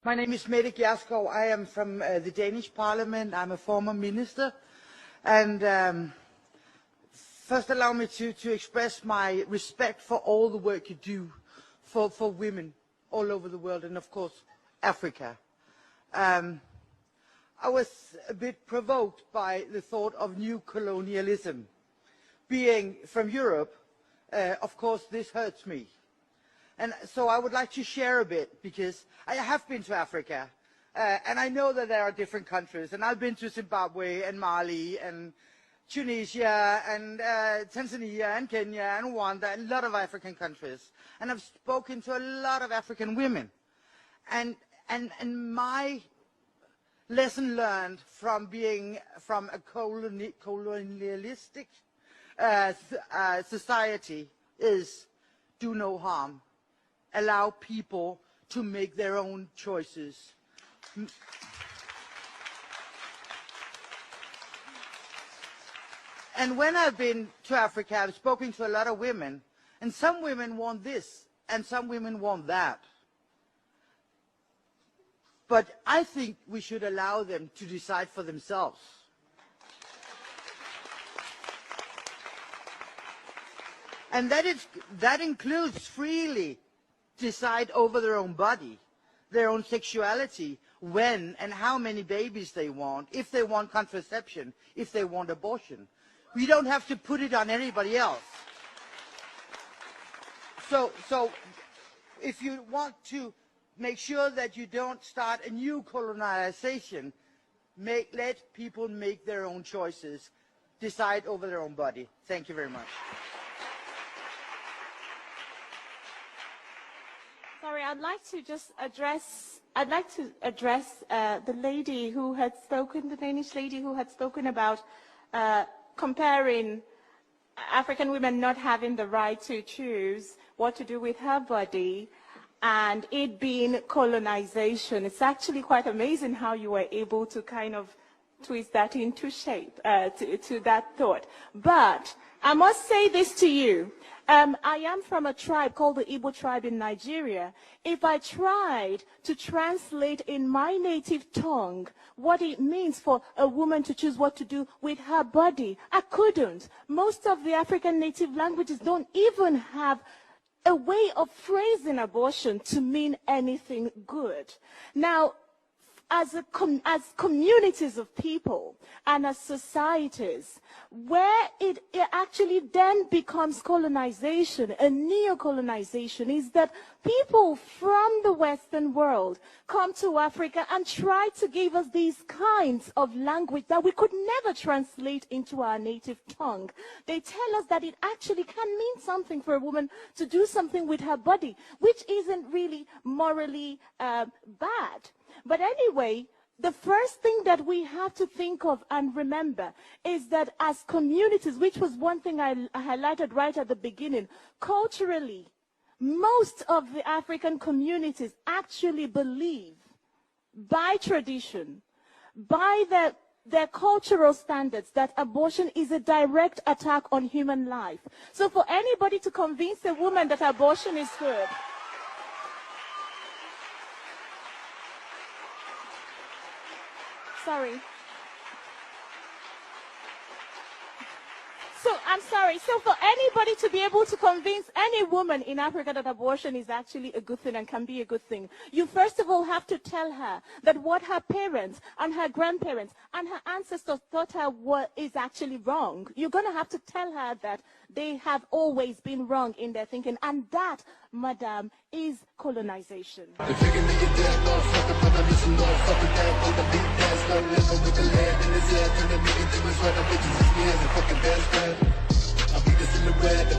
My name is Mette Gjerskov. I am from the Danish Parliament. I'm a former minister. And first allow me to express my respect for all the work you do for women all over the world and, of course, Africa. I was a bit provoked by the thought of new colonialism. Being from Europe, of course, this hurts me. And so I would like to share a bit, because I have been to Africa, and I know that there are different countries, and I've been to Zimbabwe and Mali and Tunisia and Tanzania and Kenya and Rwanda and a lot of African countries. And I've spoken to a lot of African women. And my lesson learned from being from a colonialistic society is do no harm. Allow people to make their own choices. And when I've been to Africa, I've spoken to a lot of women, and some women want this, and some women want that. But I think we should allow them to decide for themselves. And that includes freely decide over their own body, their own sexuality, when and how many babies they want, if they want contraception, if they want abortion. We don't have to put it on anybody else. So if you want to make sure that you don't start a new colonization, let people make their own choices, decide over their own body. Thank you very much. Sorry, I'd like to address the lady who had spoken, the Danish lady who had spoken about comparing African women not having the right to choose what to do with her body and it being colonization. It's actually quite amazing how you were able to kind of twist that into shape, to that thought. But I must say this to you. I am from a tribe called the Igbo tribe in Nigeria. If I tried to translate in my native tongue what it means for a woman to choose what to do with her body, I couldn't. Most of the African native languages don't even have a way of phrasing abortion to mean anything good. Now, as communities of people and as societies, where it actually then becomes colonization, a neo-colonization, is that people from the Western world come to Africa and try to give us these kinds of language that we could never translate into our native tongue. They tell us that it actually can mean something for a woman to do something with her body, which isn't really morally bad. But anyway, the first thing that we have to think of and remember is that as communities, which was one thing I highlighted right at the beginning, culturally, most of the African communities actually believe, by tradition, by their cultural standards, that abortion is a direct attack on human life. So for anybody to convince a woman that abortion is good, sorry. So, I'm sorry. So for anybody to be able to convince any woman in Africa that abortion is actually a good thing and can be a good thing, you first of all have to tell her that what her parents and her grandparents and her ancestors taught her is actually wrong. You're going to have to tell her that they have always been wrong in their thinking. And that, madam, is colonization. I'll be the silhouette